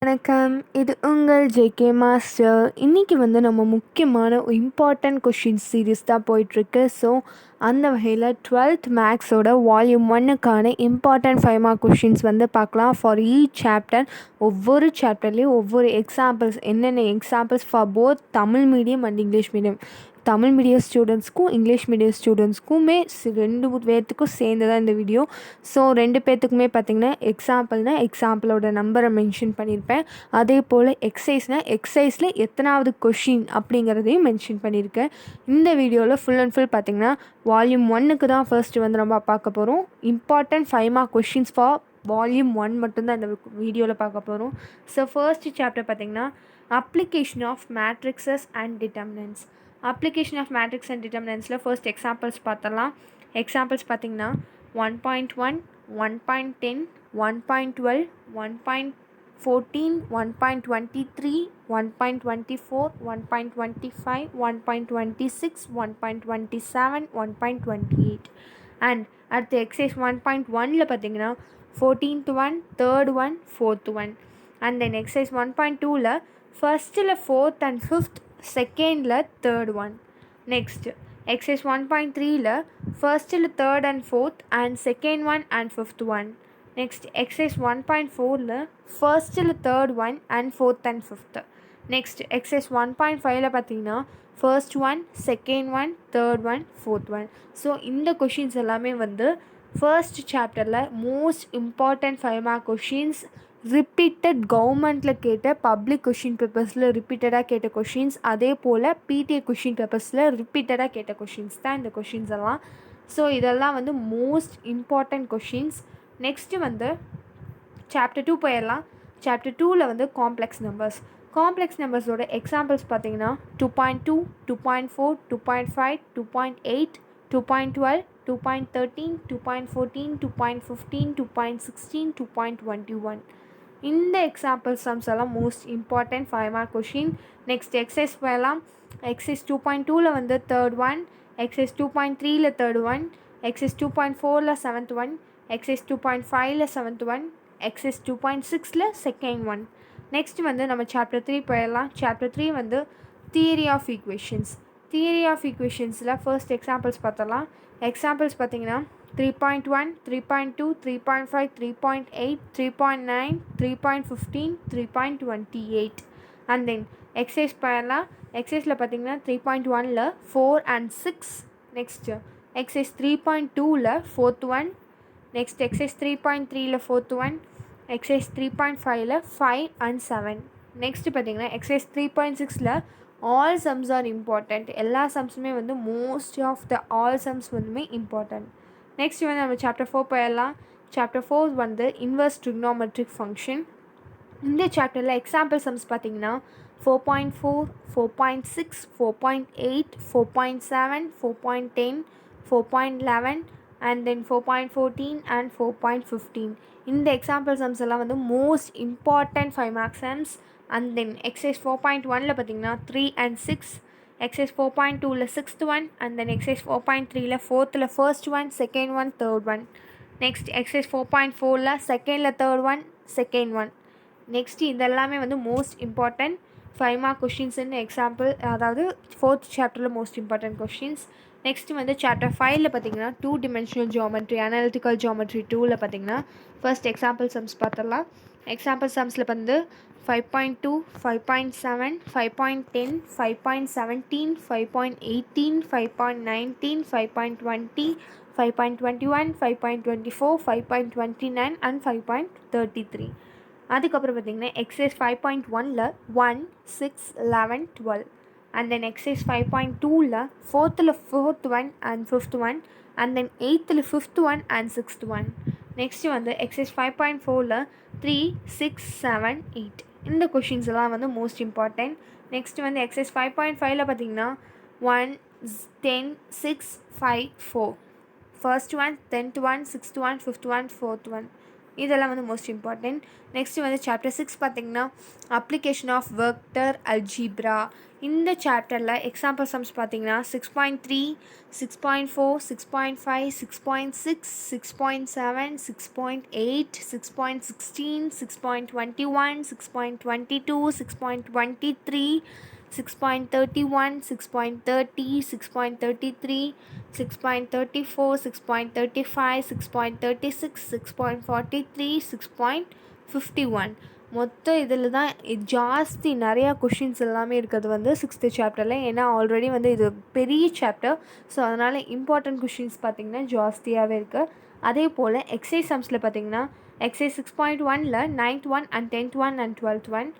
வணக்கம். இது உங்கள் ஜேகே மாஸ்டர். இன்றைக்கி நம்ம முக்கியமான இம்பார்ட்டன்ட் கொஷின்ஸ் சீரீஸ் தான் போயிட்டுருக்கு. ஸோ அந்த வகையில் 12th மேக்ஸோட வால்யூம் 1க்கான இம்பார்ட்டன்ட் 5 மார்க் கொஷின்ஸ் பார்க்கலாம். ஃபார் ஈச் சாப்டர் ஒவ்வொரு சாப்டர்லேயும் ஒவ்வொரு எக்ஸாம்பிள்ஸ், என்னென்ன examples for both Tamil medium and English medium. Tamil medium ஸ்டூடெண்ட்ஸ்க்கும் இங்கிலீஷ் மீடியம் ஸ்டூடெண்ட்ஸ்க்குமே ரெண்டு பேர்த்துக்கும் சேர்ந்து தான் இந்த வீடியோ. ஸோ ரெண்டு பேர்த்துக்குமே பார்த்திங்கன்னா எக்ஸாம்பிளோட நம்பரை மென்ஷன் பண்ணியிருப்பேன். அதே போல் எக்ஸசைஸில் எத்தனாவது கொஷின் அப்படிங்கிறதையும் மென்ஷன் பண்ணியிருக்கேன். இந்த வீடியோவில் ஃபுல் அண்ட் ஃபுல் பார்த்திங்கன்னா வால்யூம் 1க்கு தான் ஃபர்ஸ்ட்டு நம்ம பார்க்க போகிறோம். Important 5 mark questions for volume 1 மட்டும்தான் இந்த வீடியோவில் பார்க்க போகிறோம். ஸோ ஃபர்ஸ்ட் சாப்டர் பார்த்திங்கன்னா application of matrices and determinants. Application of matrix and டிட்டர்மினன்ட்ஸில் ஃபர்ஸ்ட் எக்ஸாம்பிள்ஸ் பார்த்தலாம். எக்ஸாம்பிள்ஸ் பார்த்திங்கன்னா 1.1, 1.10, 1.12, 1.14, 1.23, 1.24, 1.25, 1.26, 1.27, 1.28. அண்ட் அடுத்து எக்ஸைஸ் 1.1ல் பார்த்திங்கன்னா 14th one, 3rd one, 4th one. And then exercise 1.2ல் ஃபர்ஸ்ட்டில் 4th and 5th, செகண்டில் 3rd one. நெக்ஸ்ட் எக்ஸைஸ் 1.3ல் ஃபர்ஸ்ட்டில் 3rd and 4th and second one and 5th one. Next exercise 1.4ல் ஃபர்ஸ்ட்டில் 3rd one and 4th and 5th. Next exercise 1.5ல் பார்த்தீங்கன்னா first one, second one, 3rd one, 4th one. So இந்த questions எல்லாமே first சாப்டரில் most important 5 mark questions. Repeated கவர்மெண்ட்டில் கேட்ட public question பேப்பர்ஸில் ரிப்பீட்டடாக கேட்ட கொஷின்ஸ், அதே போல் பிடிஏ கொஷின் பேப்பர்ஸில் ரிப்பீட்டடாக கேட்ட கொஷின்ஸ் தான் இந்த கொஷின்ஸ் எல்லாம். ஸோ இதெல்லாம் most important questions. Next chapter 2 போயிடலாம். சாப்டர் 2ல் காம்ப்ளெக்ஸ் நம்பர்ஸ். காம்ப்ளெக்ஸ் நம்பர்ஸோட எக்ஸாம்பிள்ஸ் பார்த்தீங்கன்னா 2.2, 2.4, 2.5, 2.8, 2.12, 2.13, 2.14, 2.15, 2.16, 2.21. இந்த எக்ஸாம்பிள் சம்ஸ் எல்லாம் most important 5 mark question. Next exercise போயலாம். எக்ஸைஸ் 2.2ல் 3rd one, எக்ஸைஸ் 2.3ல் 3rd one, எக்ஸைஸ் 2.4ல் 7th one, எக்ஸைஸ் 2.5ல் 7th one, எக்ஸைஸ் 2.6ல் second one. நெக்ஸ்ட் நம்ம சாப்டர் 3 போயிடலாம். Chapter 3 theory of equations. Theory of ஈக்குவேஷன்ஸில் ஃபர்ஸ்ட் எக்ஸாம்பிள்ஸ் பார்த்தலாம். எக்ஸாம்பிள்ஸ் பார்த்தீங்கன்னா 3.1, 3.2, 3.5, 3.8, 3.9, 3.15, 3.28. அண்ட் தென் எக்ஸைஸ் போயிடலாம். எக்ஸைஸில் பார்த்தீங்கன்னா 3.1ல் 4 and 6. நெக்ஸ்ட்டு எக்ஸைஸ் 3.2ல் 4th one. நெக்ஸ்ட் எக்ஸைஸ் 3.3ல் 4th one. எக்ஸைஸ் 3.5ல் 5 and 7. நெக்ஸ்ட்டு பார்த்தீங்கன்னா எக்ஸைஸ் 3.6ல் ஆல் சம்ஸ் ஆர் இம்பார்ட்டண்ட். எல்லா சம்ஸுமே most of the all sums important. Next நம்ம சாப்டர் 4 போயிடலாம். Chapter 4 inverse trigonometric function. இந்த சாப்டரில் எக்ஸாம்பிள் சம்ஸ் பார்த்தீங்கன்னா 4.4, 4.6, 4.8, 4.7, 4.10, 4.11 and then 4.14 and 4.15. இந்த எக்ஸாம்பிள் சம்ஸ் எல்லாம் most important 5 mark sums. And then exercise 4.1ல் பார்த்தீங்கன்னா 3 and 6, எக்ஸைஸ் 4.2ல் 6th one, and then exercise 4.3ல் 4th first one, second one, 3rd one. Next exercise 4.4ல் செகண்டில் 3rd one, second one. Next இதெல்லாமே most important 5 mark கொஷின்ஸ்னு example, அதாவது 4th சாப்டரில் most important questions. Next chapter 5ல் பார்த்தீங்கன்னா 2 dimensional geometry, analytical geometry 2ல் பார்த்தீங்கன்னா ஃபர்ஸ்ட் எக்ஸாம்பிள் சம்ஸ் பார்த்துடலாம். Example சம்ஸில் 5.2, 5.7, 5.10, 5.17, 5.18, 5.19, 5.20, 5.21, 5.24, 5.29 and 5.33. அதுக்கப்புறம் பார்த்தீங்கன்னா எக்ஸைஸ் 5.1ல் 1, 6, 11, 12. அண்ட் தென் எக்ஸைஸ் 5.2ல் 4th one and 5th one, and தென் 8th 5th one and 6th one. Next exercise 5.4ல் 3, 6, 7, 8. இந்த கொஷின்ஸ் எல்லாம் மோஸ்ட் இம்பார்ட்டன்ட். நெக்ஸ்ட்டு எக்ஸைஸ் 5.5ல் பார்த்தீங்கன்னா 1, 10, 6, 5, 4. First one, 10th one, 6th one, 5th one, 4th one. இதெல்லாம் வந்து most important. Next வந்து chapter 6 பார்த்திங்கன்னா அப்ளிகேஷன் ஆஃப் வெக்டர் அல்ஜீப்ரா. இந்த சாப்டரில் எக்ஸாம்பிள் சம்ஸ் பார்த்திங்கன்னா 6.3, 6.4, 6.5, 6.6, 6.7, 6.8, 6.16, 6.21, 6.22, 6.23, 6.31, 6.30, 6.33, 6.34, 6.35, 6.36, 6.43, 6.51. மொத்தம் இதில் தான் ஜாஸ்தி நிறையா கொஷின்ஸ் எல்லாமே இருக்கிறது வந்து 6th சாப்டரில். ஏன்னா ஆல்ரெடி வந்து இது பெரிய சாப்டர், ஸோ அதனால் இம்பார்ட்டன்ட் கொஷின்ஸ் பார்த்திங்கன்னா ஜாஸ்தியாகவே இருக்குது. அதே போல் எக்ஸைஸ் சம்ஸில் பார்த்திங்கன்னா எக்ஸைஸ் 6.1ல் 9th 1 and 10th 1 and 12th 1,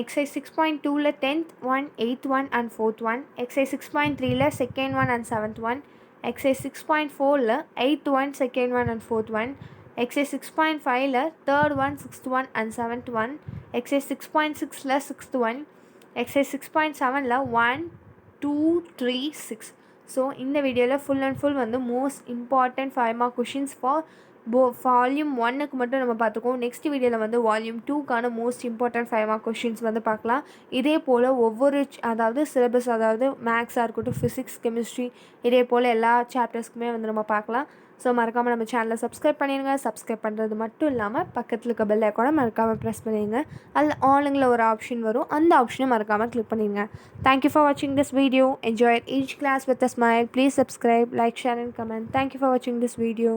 exercise 6.2ல 10th 1, 8th 1 and 4th 1, exercise 6.3ல 2nd 1 and 7th 1, exercise 6.4ல 8th 1, 2nd 1 and 4th 1, exercise 6.5ல 3rd 1, 6th 1 and 7th 1, exercise 6.6ல 6th 1, exercise 6.7ல 1, 2, 3, 6. ஸோ இந்த வீடியோவில் ஃபுல் அண்ட் ஃபுல் வந்து most important 5 mark questions for volume 1க்கு மட்டும் நம்ம பார்த்துக்கோம். நெக்ஸ்ட் வீடியோவில் வந்து வால்யூம் 2க்கான மோஸ்ட் இம்பார்ட்டன்ட் 5 mark கொஷின்ஸ் வந்து பார்க்கலாம். இதே போல் ஒவ்வொரு அதாவது சிலபஸ், அதாவது மேக்ஸாக இருக்கட்டும், ஃபிசிக்ஸ், கெமிஸ்ட்ரி, இதே போல் எல்லா சாப்டர்ஸ்க்குமே வந்து நம்ம பார்க்கலாம். ஸோ மறக்காமல் நம்ம சேனலை சப்ஸ்கிரைப் பண்ணிடுங்க. சப்ஸ்கிரைப் பண்ணுறது மட்டும் இல்லாமல் பக்கத்தில் இருக்க பெல் ஐக்கானை மறக்காமல் ப்ரெஸ் பண்ணிடுங்க. அதில் ஆளுங்கில் ஒரு ஆப்ஷன் வரும், அந்த ஆப்ஷனை மறக்காமல் கிளிக் பண்ணிடுங்க. தேங்க்யூ ஃபார் வாட்சிங் this video. Enjoy each class with a smile. Please subscribe, like, share and comment. Thank you for watching this video.